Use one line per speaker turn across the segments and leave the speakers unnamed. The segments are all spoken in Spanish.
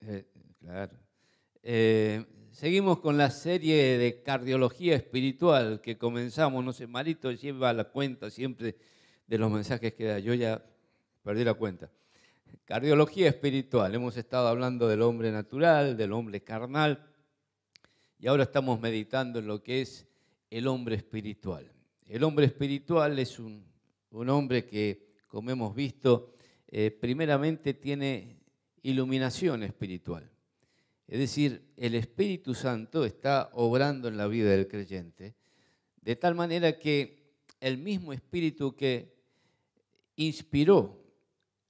Eh, claro. Seguimos con la serie de cardiología espiritual que comenzamos. No sé, Marito lleva la cuenta siempre de los mensajes que da. Yo ya perdí la cuenta. Cardiología espiritual. Hemos estado hablando del hombre natural, del hombre carnal, y ahora estamos meditando en lo que es el hombre espiritual. El hombre espiritual es un hombre que, como hemos visto, primeramente tiene iluminación espiritual. Es decir, el Espíritu Santo está obrando en la vida del creyente, de tal manera que el mismo Espíritu que inspiró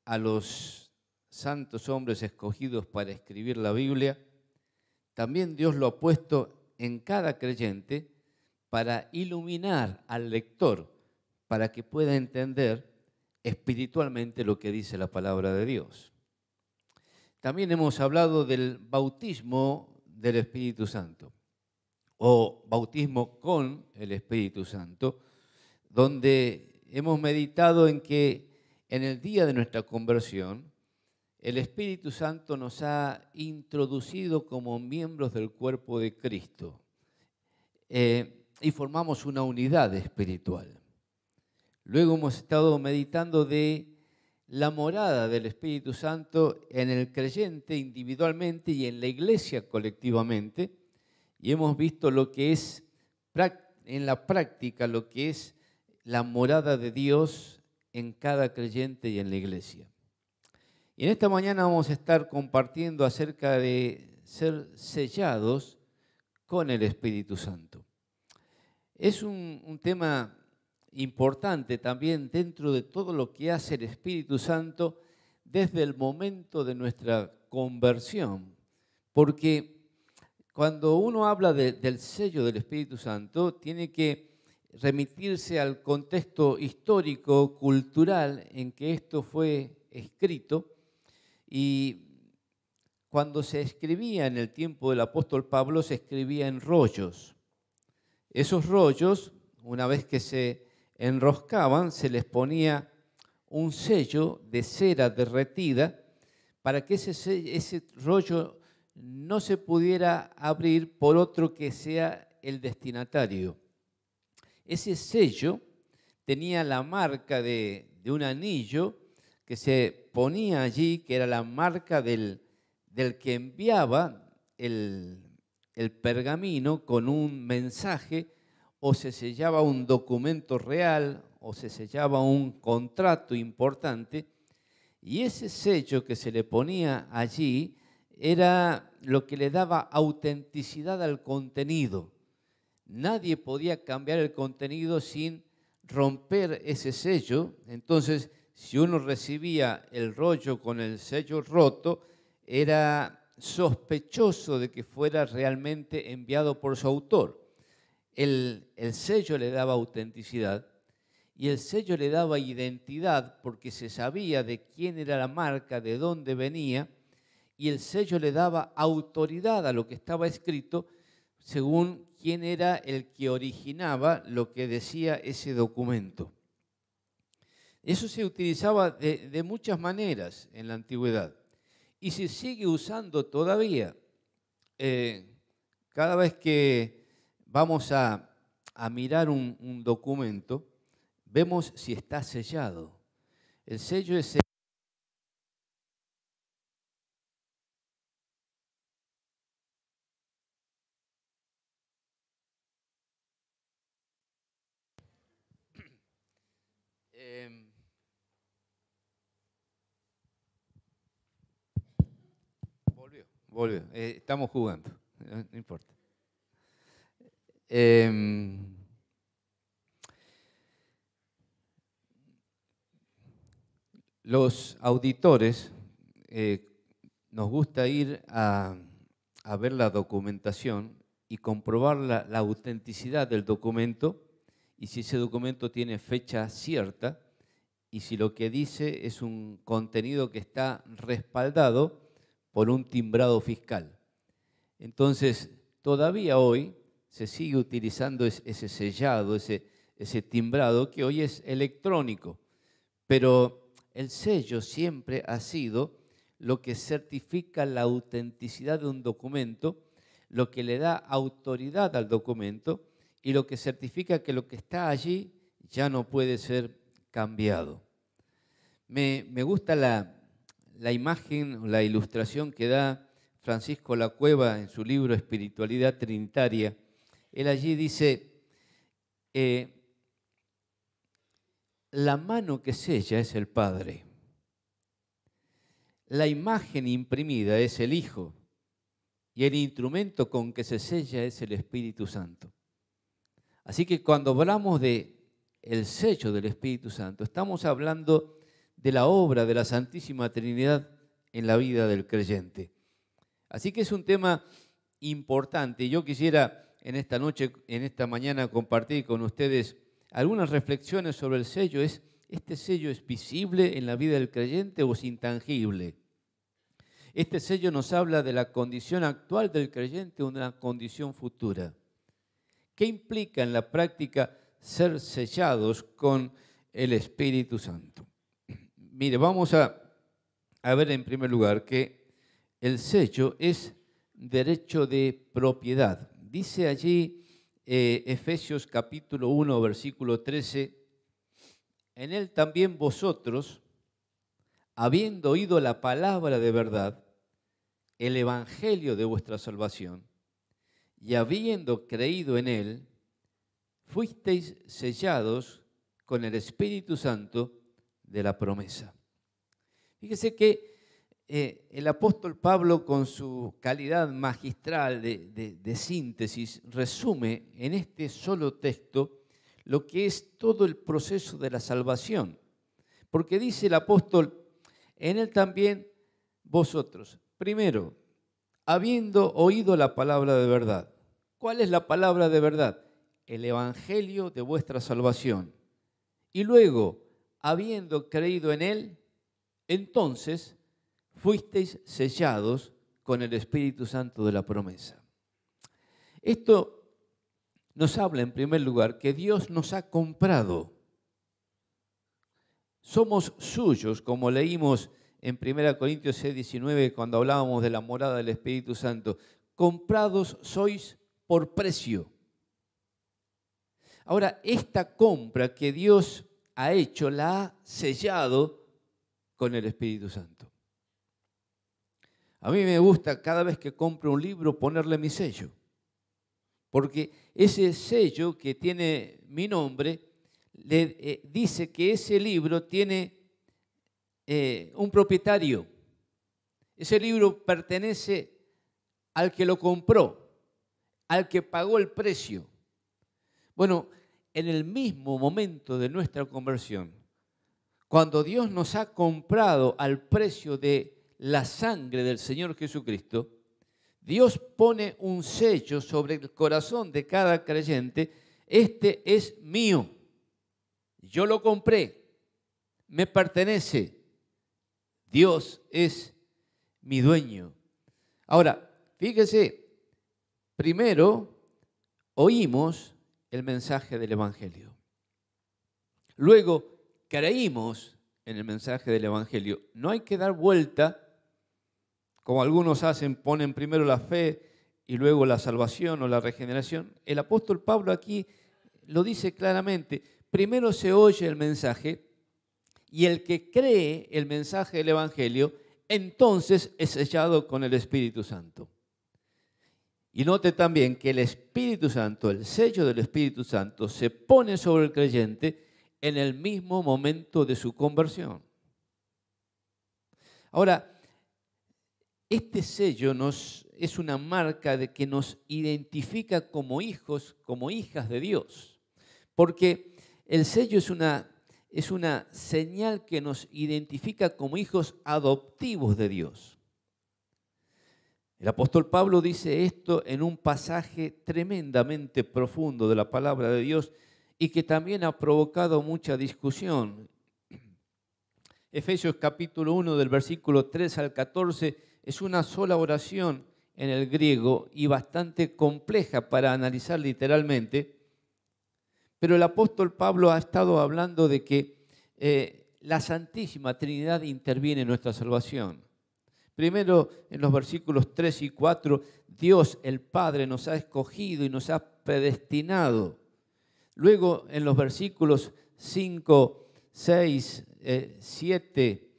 a los santos hombres escogidos para escribir la Biblia, también Dios lo ha puesto en cada creyente para iluminar al lector, para que pueda entender espiritualmente lo que dice la palabra de Dios. También hemos hablado del bautismo del Espíritu Santo, o bautismo con el Espíritu Santo, donde hemos meditado en que en el día de nuestra conversión, el Espíritu Santo nos ha introducido como miembros del cuerpo de Cristo y formamos una unidad espiritual. Luego hemos estado meditando de la morada del Espíritu Santo en el creyente individualmente y en la iglesia colectivamente, y hemos visto lo que es en la práctica, lo que es la morada de Dios en cada creyente y en la iglesia. Y en esta mañana vamos a estar compartiendo acerca de ser sellados con el Espíritu Santo. Es un tema importante también dentro de todo lo que hace el Espíritu Santo desde el momento de nuestra conversión, porque cuando uno habla del sello del Espíritu Santo, tiene que remitirse al contexto histórico, cultural en que esto fue escrito, y cuando se escribía en el tiempo del apóstol Pablo, se escribía en rollos. Esos rollos, una vez que se enroscaban, se les ponía un sello de cera derretida para que ese rollo no se pudiera abrir por otro que sea el destinatario. Ese sello tenía la marca de un anillo que se ponía allí, que era la marca del que enviaba el pergamino con un mensaje, o se sellaba un documento real, o se sellaba un contrato importante, y ese sello que se le ponía allí era lo que le daba autenticidad al contenido. Nadie podía cambiar el contenido sin romper ese sello. Entonces, si uno recibía el rollo con el sello roto, era sospechoso de que fuera realmente enviado por su autor. El sello le daba autenticidad y el sello le daba identidad porque se sabía de quién era la marca, de dónde venía, y el sello le daba autoridad a lo que estaba escrito según quién era el que originaba lo que decía ese documento. Eso se utilizaba de muchas maneras en la antigüedad y se sigue usando todavía. Cada vez que vamos a mirar un documento, vemos si está sellado. El sello es volvió. Estamos jugando, no importa. Los auditores nos gusta ir a ver la documentación y comprobar la autenticidad del documento y si ese documento tiene fecha cierta y si lo que dice es un contenido que está respaldado por un timbrado fiscal. Entonces, todavía hoy se sigue utilizando ese sellado, ese timbrado que hoy es electrónico, pero el sello siempre ha sido lo que certifica la autenticidad de un documento, lo que le da autoridad al documento y lo que certifica que lo que está allí ya no puede ser cambiado. Me gusta la imagen, la ilustración que da Francisco Lacueva en su libro Espiritualidad Trinitaria. Él allí dice, la mano que sella es el Padre, la imagen imprimida es el Hijo y el instrumento con que se sella es el Espíritu Santo. Así que cuando hablamos de el sello del Espíritu Santo, estamos hablando de la obra de la Santísima Trinidad en la vida del creyente. Así que es un tema importante. Yo quisiera en esta noche, en esta mañana, compartir con ustedes algunas reflexiones sobre el sello. ¿Este sello es visible en la vida del creyente o es intangible? Este sello nos habla de la condición actual del creyente o una condición futura. ¿Qué implica en la práctica ser sellados con el Espíritu Santo? Mire, vamos a ver en primer lugar que el sello es derecho de propiedad. Dice allí Efesios capítulo 1, versículo 13, en él también vosotros, habiendo oído la palabra de verdad, el evangelio de vuestra salvación, y habiendo creído en él, fuisteis sellados con el Espíritu Santo de la promesa. Fíjese que el apóstol Pablo, con su calidad magistral de síntesis, resume en este solo texto lo que es todo el proceso de la salvación. Porque dice el apóstol, en él también vosotros, primero, habiendo oído la palabra de verdad. ¿Cuál es la palabra de verdad? El evangelio de vuestra salvación. Y luego, habiendo creído en él, entonces fuisteis sellados con el Espíritu Santo de la promesa. Esto nos habla en primer lugar que Dios nos ha comprado. Somos suyos, como leímos en 1 Corintios 6:19 cuando hablábamos de la morada del Espíritu Santo. Comprados sois por precio. Ahora, esta compra que Dios ha hecho, la ha sellado con el Espíritu Santo. A mí me gusta cada vez que compro un libro ponerle mi sello, porque ese sello que tiene mi nombre le dice que ese libro tiene un propietario. Ese libro pertenece al que lo compró, al que pagó el precio. Bueno, en el mismo momento de nuestra conversión, cuando Dios nos ha comprado al precio de la sangre del Señor Jesucristo, Dios pone un sello sobre el corazón de cada creyente. Este es mío. Yo lo compré. Me pertenece. Dios es mi dueño. Ahora, fíjese, primero oímos el mensaje del Evangelio. Luego creímos en el mensaje del Evangelio. No hay que dar vuelta, como algunos hacen, ponen primero la fe y luego la salvación o la regeneración. El apóstol Pablo aquí lo dice claramente. Primero se oye el mensaje y el que cree el mensaje del Evangelio, entonces es sellado con el Espíritu Santo. Y note también que el Espíritu Santo, el sello del Espíritu Santo, se pone sobre el creyente en el mismo momento de su conversión. Ahora, este sello es una marca de que nos identifica como hijos, como hijas de Dios. Porque el sello es una señal que nos identifica como hijos adoptivos de Dios. El apóstol Pablo dice esto en un pasaje tremendamente profundo de la palabra de Dios y que también ha provocado mucha discusión. Efesios capítulo 1 del versículo 3 al 14 es una sola oración en el griego y bastante compleja para analizar literalmente, pero el apóstol Pablo ha estado hablando de que la Santísima Trinidad interviene en nuestra salvación. Primero, en los versículos 3 y 4, Dios el Padre nos ha escogido y nos ha predestinado. Luego, en los versículos 5, 6, 7,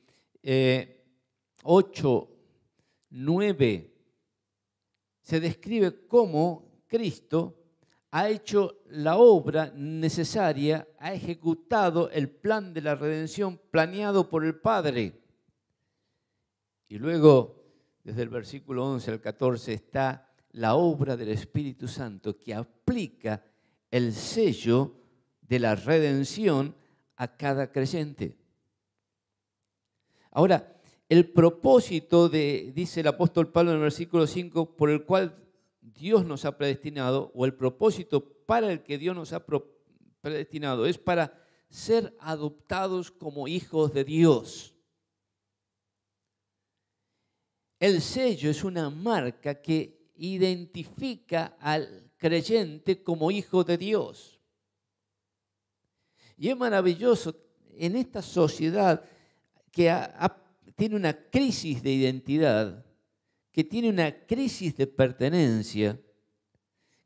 8, 9, se describe cómo Cristo ha hecho la obra necesaria, ha ejecutado el plan de la redención planeado por el Padre. Y luego, desde el versículo 11 al 14, está la obra del Espíritu Santo que aplica el sello de la redención a cada creyente. Ahora, el propósito dice el apóstol Pablo en el versículo 5, por el cual Dios nos ha predestinado, o el propósito para el que Dios nos ha predestinado, es para ser adoptados como hijos de Dios. El sello es una marca que identifica al creyente como hijo de Dios. Y es maravilloso en esta sociedad que tiene una crisis de identidad, que tiene una crisis de pertenencia,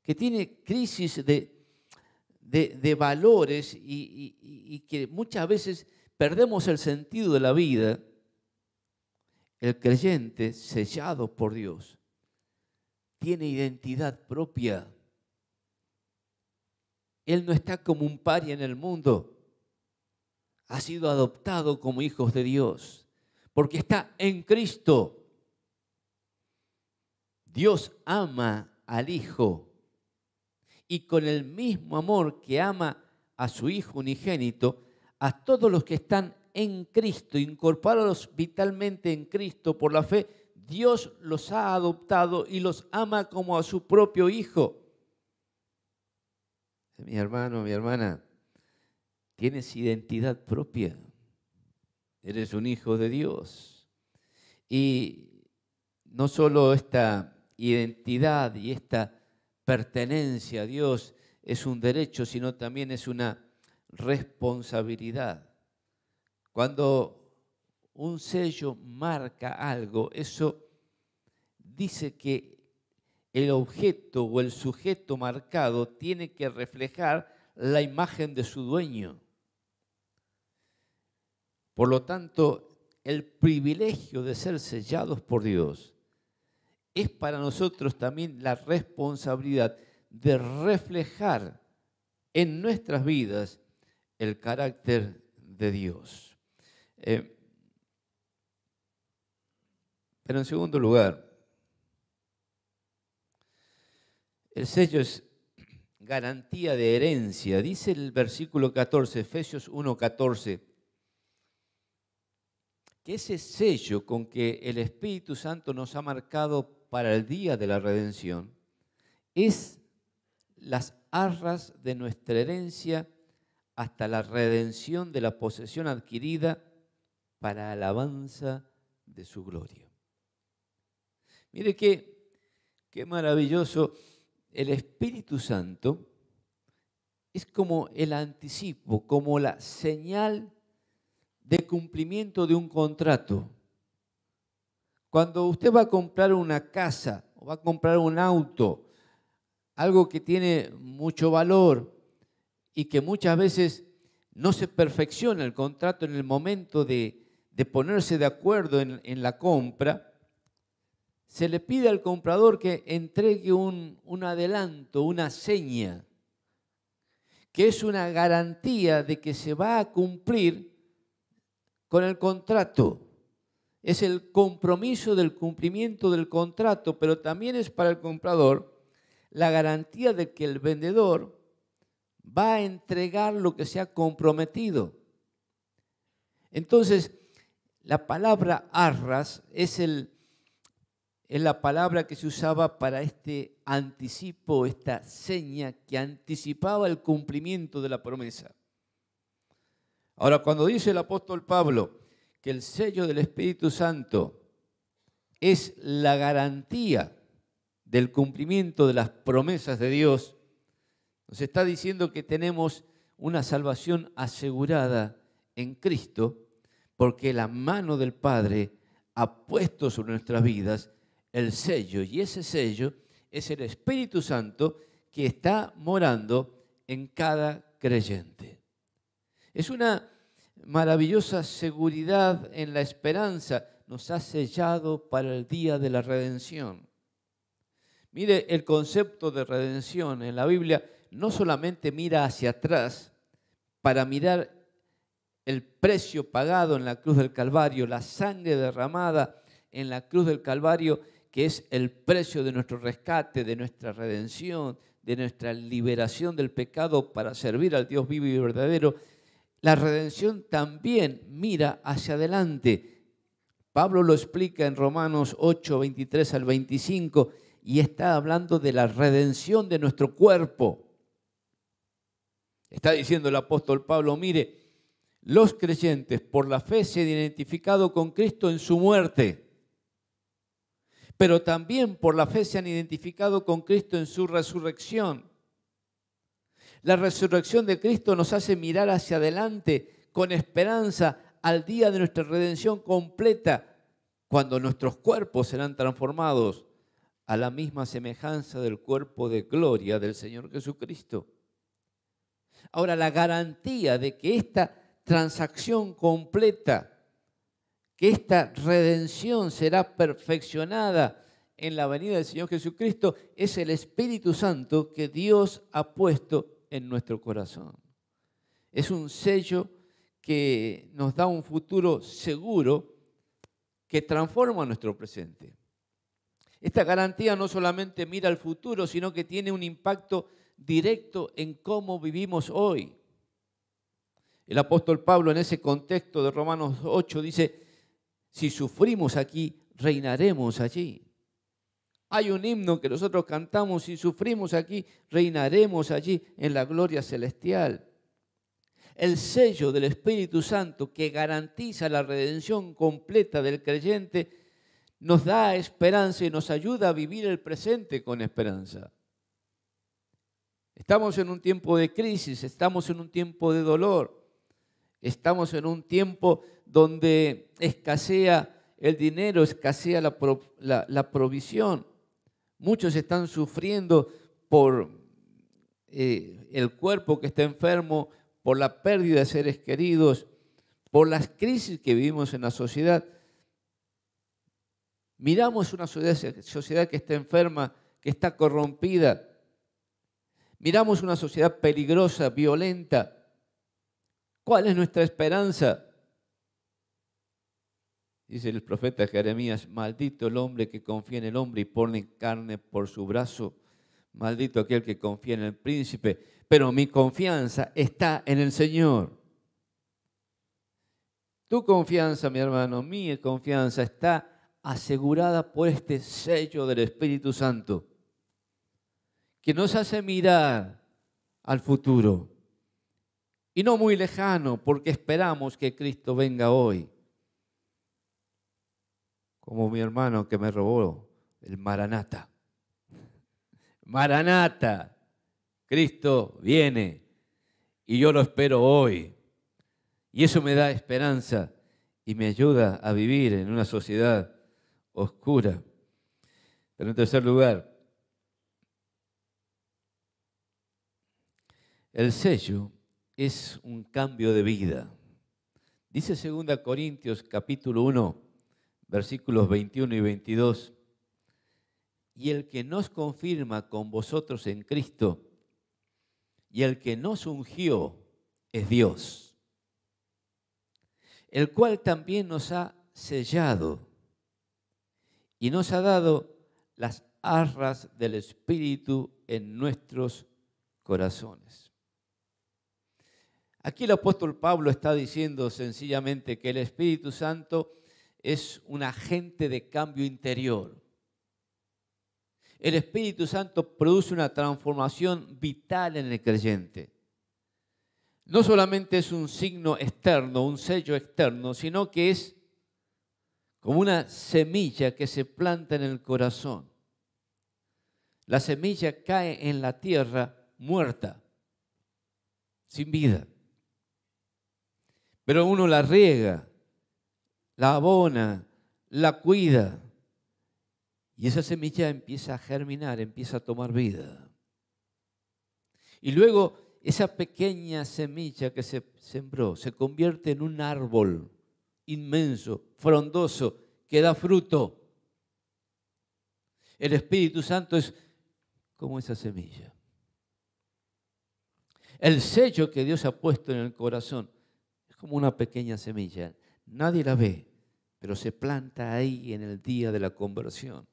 que tiene crisis de valores y que muchas veces perdemos el sentido de la vida. El creyente, sellado por Dios, tiene identidad propia. Él no está como un paria en el mundo. Ha sido adoptado como hijos de Dios, porque está en Cristo. Dios ama al Hijo y con el mismo amor que ama a su Hijo unigénito, a todos los que están en Cristo, incorporados vitalmente en Cristo por la fe, Dios los ha adoptado y los ama como a su propio Hijo. Mi hermano, mi hermana, tienes identidad propia. Eres un hijo de Dios. Y no solo esta identidad y esta pertenencia a Dios es un derecho, sino también es una responsabilidad. Cuando un sello marca algo, eso dice que el objeto o el sujeto marcado tiene que reflejar la imagen de su dueño. Por lo tanto, el privilegio de ser sellados por Dios es para nosotros también la responsabilidad de reflejar en nuestras vidas el carácter de Dios. Pero en segundo lugar, el sello es garantía de herencia. Dice el versículo 14, Efesios 1:14, que ese sello con que el Espíritu Santo nos ha marcado para el día de la redención es las arras de nuestra herencia hasta la redención de la posesión adquirida para alabanza de su gloria. Mire qué maravilloso. El Espíritu Santo es como el anticipo, como la señal de cumplimiento de un contrato. Cuando usted va a comprar una casa o va a comprar un auto, algo que tiene mucho valor y que muchas veces no se perfecciona el contrato en el momento de ponerse de acuerdo en la compra, se le pide al comprador que entregue un adelanto, una seña, que es una garantía de que se va a cumplir con el contrato. Es el compromiso del cumplimiento del contrato, pero también es para el comprador la garantía de que el vendedor va a entregar lo que se ha comprometido. Entonces, la palabra arras es la palabra que se usaba para este anticipo, esta seña que anticipaba el cumplimiento de la promesa. Ahora, cuando dice el apóstol Pablo que el sello del Espíritu Santo es la garantía del cumplimiento de las promesas de Dios, nos está diciendo que tenemos una salvación asegurada en Cristo, porque la mano del Padre ha puesto sobre nuestras vidas el sello, y ese sello es el Espíritu Santo que está morando en cada creyente. Es una maravillosa seguridad en la esperanza. Nos ha sellado para el día de la redención. Mire, el concepto de redención en la Biblia no solamente mira hacia atrás para mirar el precio pagado en la cruz del Calvario, la sangre derramada en la cruz del Calvario, que es el precio de nuestro rescate, de nuestra redención, de nuestra liberación del pecado para servir al Dios vivo y verdadero. La redención también mira hacia adelante. Pablo lo explica en Romanos 8, 23 al 25, y está hablando de la redención de nuestro cuerpo. Está diciendo el apóstol Pablo, mire, los creyentes por la fe se han identificado con Cristo en su muerte, pero también por la fe se han identificado con Cristo en su resurrección. La resurrección de Cristo nos hace mirar hacia adelante con esperanza al día de nuestra redención completa, cuando nuestros cuerpos serán transformados a la misma semejanza del cuerpo de gloria del Señor Jesucristo. Ahora, la garantía de que esta transacción completa, que esta redención será perfeccionada en la venida del Señor Jesucristo, es el Espíritu Santo que Dios ha puesto en nuestro corazón. Es un sello que nos da un futuro seguro que transforma nuestro presente. Esta garantía no solamente mira al futuro, sino que tiene un impacto directo en cómo vivimos hoy. El apóstol Pablo en ese contexto de Romanos 8 dice, si sufrimos aquí, reinaremos allí. Hay un himno que nosotros cantamos, si sufrimos aquí, reinaremos allí en la gloria celestial. El sello del Espíritu Santo que garantiza la redención completa del creyente nos da esperanza y nos ayuda a vivir el presente con esperanza. Estamos en un tiempo de crisis, estamos en un tiempo de dolor, estamos en un tiempo donde escasea el dinero, escasea la provisión. Muchos están sufriendo por el cuerpo que está enfermo, por la pérdida de seres queridos, por las crisis que vivimos en la sociedad. Miramos una sociedad que está enferma, que está corrompida. Miramos una sociedad peligrosa, violenta. ¿Cuál es nuestra esperanza? Dice el profeta Jeremías, maldito el hombre que confía en el hombre y pone carne por su brazo. Maldito aquel que confía en el príncipe. Pero mi confianza está en el Señor. Tu confianza, mi hermano, mi confianza está asegurada por este sello del Espíritu Santo, que nos hace mirar al futuro. Y no muy lejano, porque esperamos que Cristo venga hoy. Como mi hermano que me robó el Maranata. Maranata, Cristo viene y yo lo espero hoy. Y eso me da esperanza y me ayuda a vivir en una sociedad oscura. Pero en tercer lugar, el sello es un cambio de vida. Dice 2 Corintios capítulo 1, versículos 21 y 22. Y el que nos confirma con vosotros en Cristo y el que nos ungió es Dios, el cual también nos ha sellado y nos ha dado las arras del Espíritu en nuestros corazones. Aquí el apóstol Pablo está diciendo sencillamente que el Espíritu Santo es un agente de cambio interior. El Espíritu Santo produce una transformación vital en el creyente. No solamente es un signo externo, un sello externo, sino que es como una semilla que se planta en el corazón. La semilla cae en la tierra muerta, sin vida. Pero uno la riega, la abona, la cuida. Y esa semilla empieza a germinar, empieza a tomar vida. Y luego esa pequeña semilla que se sembró se convierte en un árbol inmenso, frondoso, que da fruto. El Espíritu Santo es como esa semilla. El sello que Dios ha puesto en el corazón es como una pequeña semilla. Nadie la ve, pero se planta ahí en el día de la conversión.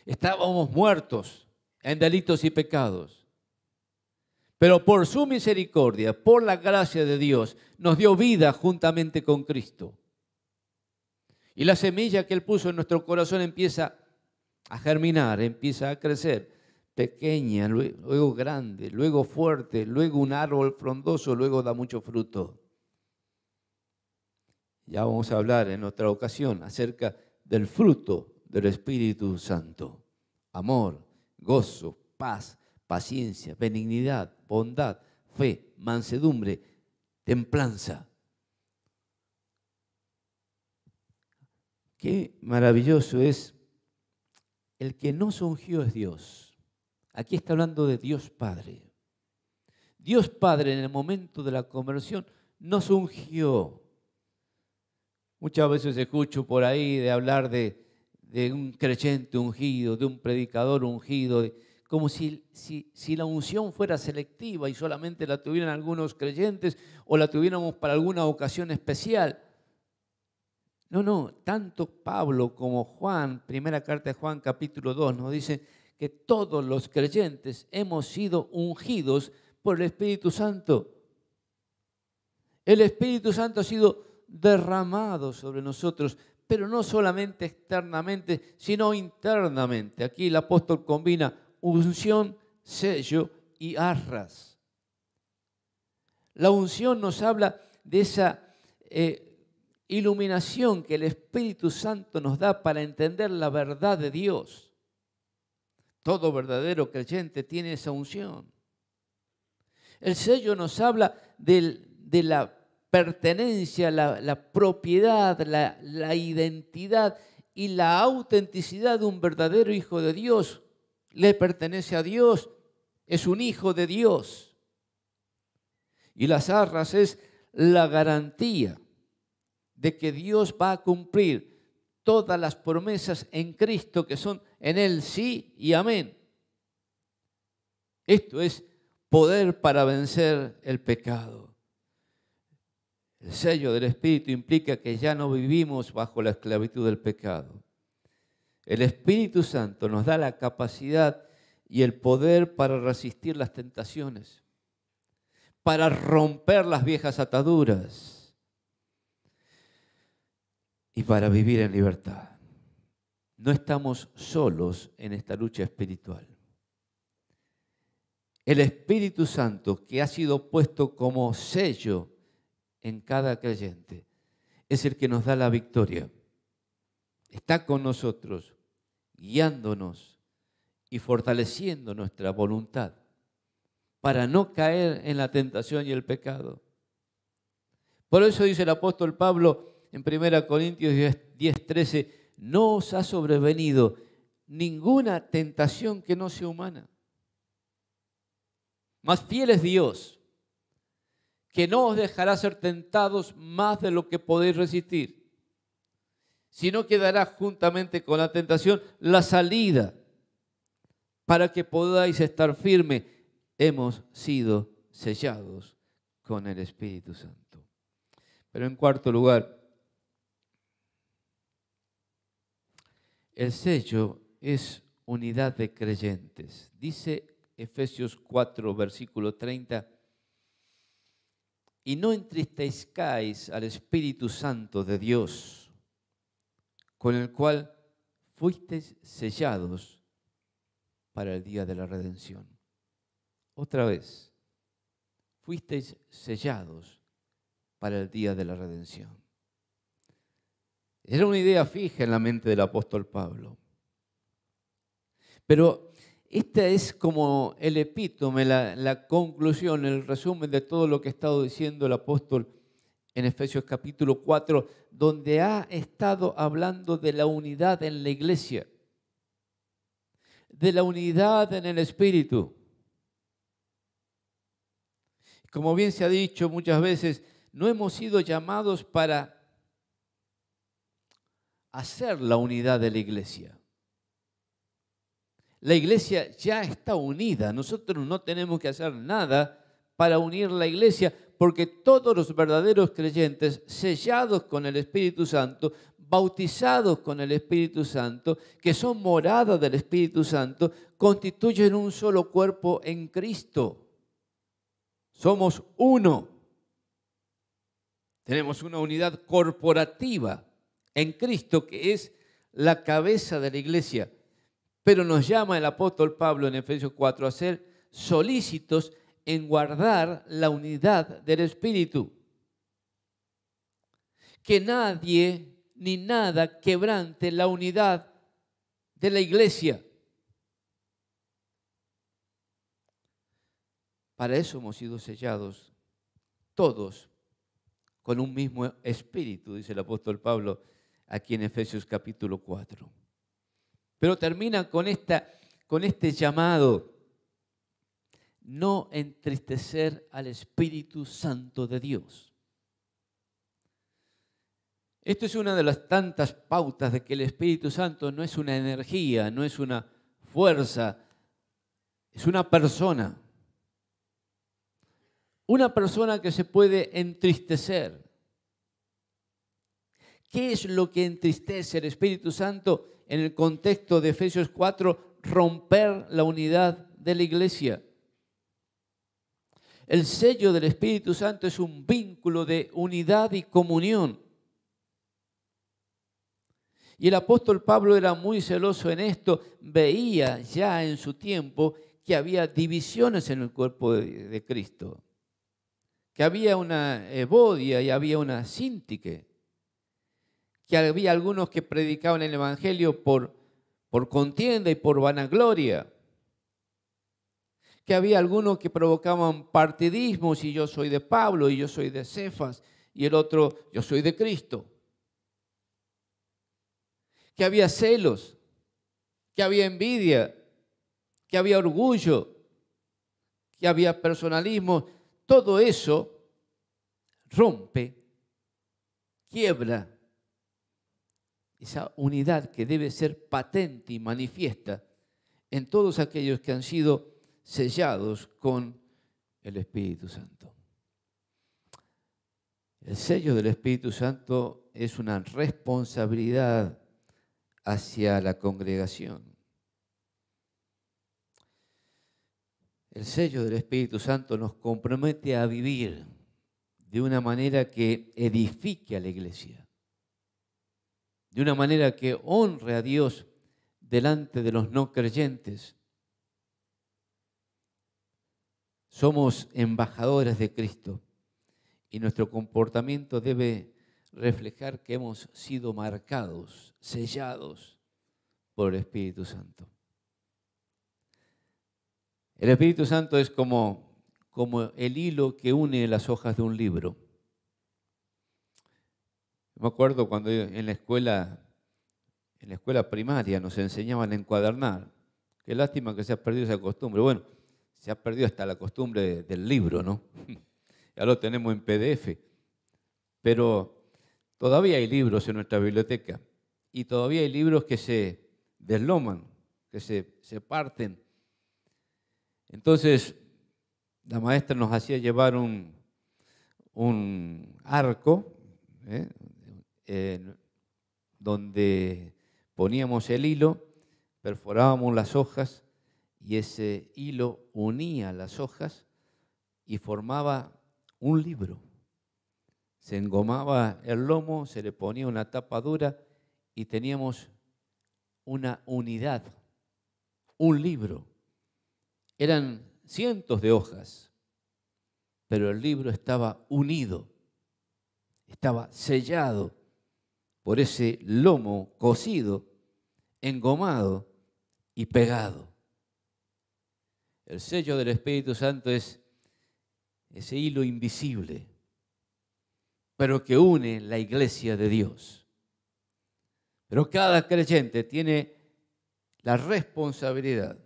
Estábamos muertos en delitos y pecados, pero por su misericordia, por la gracia de Dios, nos dio vida juntamente con Cristo. Y la semilla que Él puso en nuestro corazón empieza a germinar, empieza a crecer, pequeña, luego grande, luego fuerte, luego un árbol frondoso, luego da mucho fruto. Ya vamos a hablar en otra ocasión acerca del fruto del Espíritu Santo. Amor, gozo, paz, paciencia, benignidad, bondad, fe, mansedumbre, templanza. Qué maravilloso es el que nos ungió es Dios. Aquí está hablando de Dios Padre. Dios Padre en el momento de la conversión nos ungió. Muchas veces escucho por ahí de hablar de un creyente ungido, de un predicador ungido, como si la unción fuera selectiva y solamente la tuvieran algunos creyentes o la tuviéramos para alguna ocasión especial. No, tanto Pablo como Juan, primera carta de Juan capítulo 2, nos dice que todos los creyentes hemos sido ungidos por el Espíritu Santo. El Espíritu Santo ha sido derramado sobre nosotros, pero no solamente externamente, sino internamente. Aquí el apóstol combina unción, sello y arras. La unción nos habla de esa iluminación que el Espíritu Santo nos da para entender la verdad de Dios. Todo verdadero creyente tiene esa unción. El sello nos habla de la pertenencia, la propiedad, la identidad y la autenticidad de un verdadero hijo de Dios. Le pertenece a Dios, es un hijo de Dios. Y las arras es la garantía de que Dios va a cumplir todas las promesas en Cristo que son en Él sí y amén. Esto es poder para vencer el pecado. El sello del Espíritu implica que ya no vivimos bajo la esclavitud del pecado. El Espíritu Santo nos da la capacidad y el poder para resistir las tentaciones, para romper las viejas ataduras y para vivir en libertad. No estamos solos en esta lucha espiritual. El Espíritu Santo, que ha sido puesto como sello en cada creyente, es el que nos da la victoria. Está con nosotros, guiándonos y fortaleciendo nuestra voluntad para no caer en la tentación y el pecado. Por eso dice el apóstol Pablo en 1 Corintios 10:13, no os ha sobrevenido ninguna tentación que no sea humana. Más fiel es Dios, que no os dejará ser tentados más de lo que podéis resistir, sino que dará juntamente con la tentación la salida para que podáis estar firmes. Hemos sido sellados con el Espíritu Santo. Pero en cuarto lugar, el sello es unidad de creyentes. Dice Efesios 4, versículo 30, y no entristezcáis al Espíritu Santo de Dios, con el cual fuisteis sellados para el día de la redención. Otra vez, fuisteis sellados para el día de la redención. Era una idea fija en la mente del apóstol Pablo. Pero esta es como el epítome, la conclusión, el resumen de todo lo que ha estado diciendo el apóstol en Efesios capítulo 4, donde ha estado hablando de la unidad en la iglesia, de la unidad en el Espíritu. Como bien se ha dicho muchas veces, no hemos sido llamados para hacer la unidad de la iglesia. La iglesia ya está unida. Nosotros no tenemos que hacer nada para unir la iglesia, porque todos los verdaderos creyentes, sellados con el Espíritu Santo, bautizados con el Espíritu Santo, que son morada del Espíritu Santo, constituyen un solo cuerpo en Cristo. Somos uno. Tenemos una unidad corporativa en Cristo, que es la cabeza de la iglesia. Pero nos llama el apóstol Pablo en Efesios 4 a ser solícitos en guardar la unidad del Espíritu. Que nadie ni nada quebrante la unidad de la iglesia. Para eso hemos sido sellados todos con un mismo espíritu, dice el apóstol Pablo aquí en Efesios capítulo 4. Pero termina con este llamado: no entristecer al Espíritu Santo de Dios. Esto es una de las tantas pautas de que el Espíritu Santo no es una energía, no es una fuerza, es una persona. Una persona que se puede entristecer. ¿Qué es lo que entristece al Espíritu Santo en el contexto de Efesios 4? Romper la unidad de la iglesia. El sello del Espíritu Santo es un vínculo de unidad y comunión. Y el apóstol Pablo era muy celoso en esto. Veía ya en su tiempo que había divisiones en el cuerpo de Cristo. Que había una Evodia y había una Síntique. Que había algunos que predicaban el Evangelio por contienda y por vanagloria. Que había algunos que provocaban partidismos, y yo soy de Pablo y yo soy de Cefas, y el otro, yo soy de Cristo. Que había celos, que había envidia, que había orgullo, que había personalismo. Todo eso rompe, quiebra esa unidad que debe ser patente y manifiesta en todos aquellos que han sido sellados con el Espíritu Santo. El sello del Espíritu Santo es una responsabilidad hacia la congregación. El sello del Espíritu Santo nos compromete a vivir de una manera que edifique a la iglesia, de una manera que honre a Dios delante de los no creyentes. Somos embajadores de Cristo y nuestro comportamiento debe reflejar que hemos sido marcados, sellados por el Espíritu Santo. El Espíritu Santo es como el hilo que une las hojas de un libro. Me acuerdo cuando en la escuela primaria nos enseñaban a encuadernar. Qué lástima que se ha perdido esa costumbre. Bueno, se ha perdido hasta la costumbre del libro, ¿no? Ya lo tenemos en PDF. Pero todavía hay libros en nuestra biblioteca. Y todavía hay libros que se desloman, que se parten. Entonces, la maestra nos hacía llevar un arco, donde poníamos el hilo, perforábamos las hojas y ese hilo unía las hojas y formaba un libro. Se engomaba el lomo, se le ponía una tapa dura y teníamos una unidad, un libro. Eran cientos de hojas, pero el libro estaba unido, estaba sellado por ese lomo cosido, engomado y pegado. El sello del Espíritu Santo es ese hilo invisible pero que une la iglesia de Dios. Pero cada creyente tiene la responsabilidad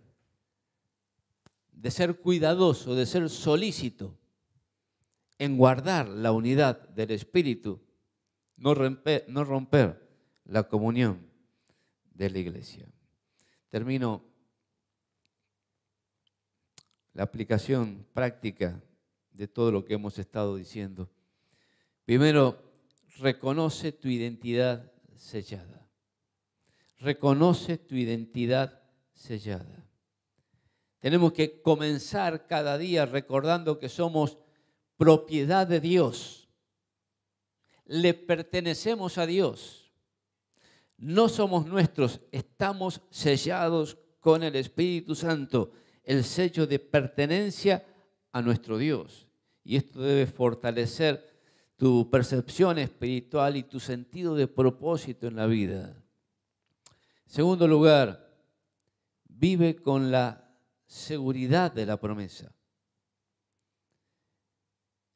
de ser cuidadoso, de ser solícito en guardar la unidad del Espíritu, no romper la comunión de la iglesia. Termino la aplicación práctica de todo lo que hemos estado diciendo. Primero, reconoce tu identidad sellada. Reconoce tu identidad sellada. Tenemos que comenzar cada día recordando que somos propiedad de Dios. Le pertenecemos a Dios. No somos nuestros, estamos sellados con el Espíritu Santo, el sello de pertenencia a nuestro Dios. Y esto debe fortalecer tu percepción espiritual y tu sentido de propósito en la vida. En segundo lugar, vive con la seguridad de la promesa.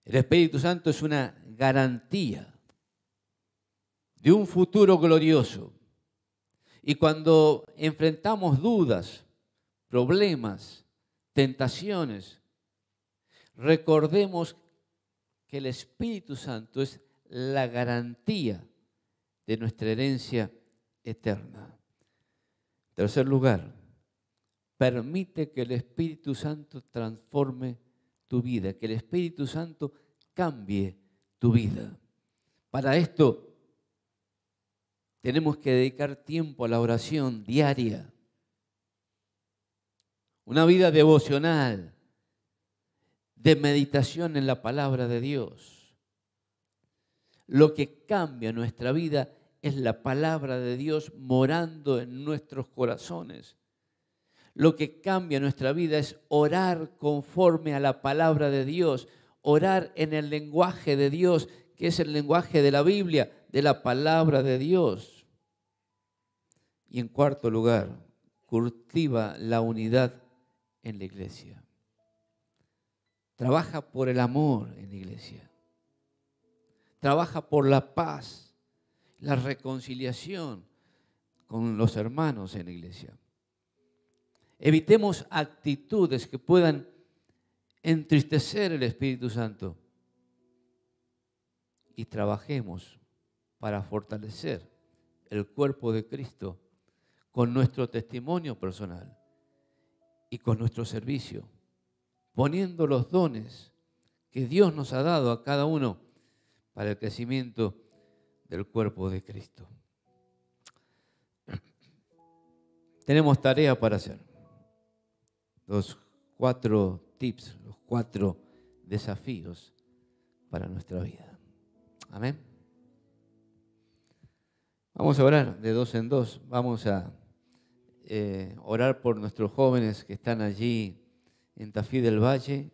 El Espíritu Santo es una garantía de un futuro glorioso. Y cuando enfrentamos dudas, problemas, tentaciones, recordemos que el Espíritu Santo es la garantía de nuestra herencia eterna. En tercer lugar, permite que el Espíritu Santo transforme tu vida, que el Espíritu Santo cambie tu vida. Para esto tenemos que dedicar tiempo a la oración diaria, una vida devocional, de meditación en la palabra de Dios. Lo que cambia nuestra vida es la palabra de Dios morando en nuestros corazones. Lo que cambia nuestra vida es orar conforme a la palabra de Dios, orar en el lenguaje de Dios, que es el lenguaje de la Biblia, de la palabra de Dios. Y en cuarto lugar, cultiva la unidad en la iglesia. Trabaja por el amor en la iglesia. Trabaja por la paz, la reconciliación con los hermanos en la iglesia. Evitemos actitudes que puedan entristecer el Espíritu Santo y trabajemos para fortalecer el cuerpo de Cristo con nuestro testimonio personal y con nuestro servicio, poniendo los dones que Dios nos ha dado a cada uno para el crecimiento del cuerpo de Cristo. Tenemos tarea para hacer. Los 4 tips, los 4 desafíos para nuestra vida. Amén. Vamos a orar de 2 en 2. Vamos a orar por nuestros jóvenes que están allí en Tafí del Valle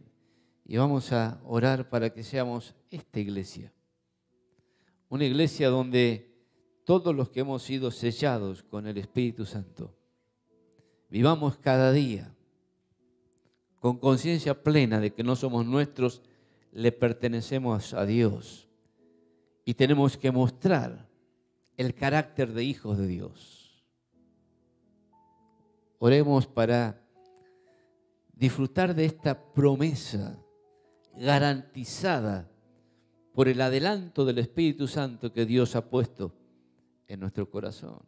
y vamos a orar para que seamos esta iglesia. Una iglesia donde todos los que hemos sido sellados con el Espíritu Santo vivamos cada día con conciencia plena de que no somos nuestros, le pertenecemos a Dios y tenemos que mostrar el carácter de hijos de Dios. Oremos para disfrutar de esta promesa garantizada por el adelanto del Espíritu Santo que Dios ha puesto en nuestro corazón.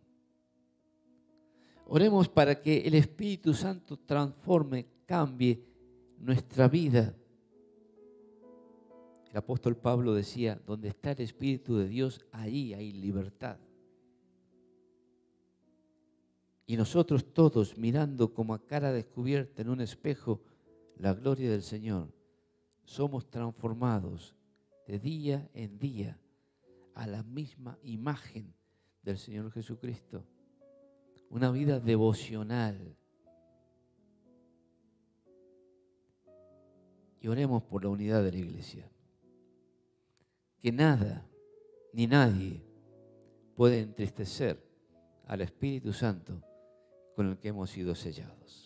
Oremos para que el Espíritu Santo transforme, cambie nuestra vida. El apóstol Pablo decía, donde está el Espíritu de Dios, ahí hay libertad. Y nosotros todos, mirando como a cara descubierta en un espejo la gloria del Señor, somos transformados de día en día a la misma imagen del Señor Jesucristo. Una vida devocional. Y oremos por la unidad de la iglesia. Que nada ni nadie puede entristecer al Espíritu Santo con el que hemos sido sellados.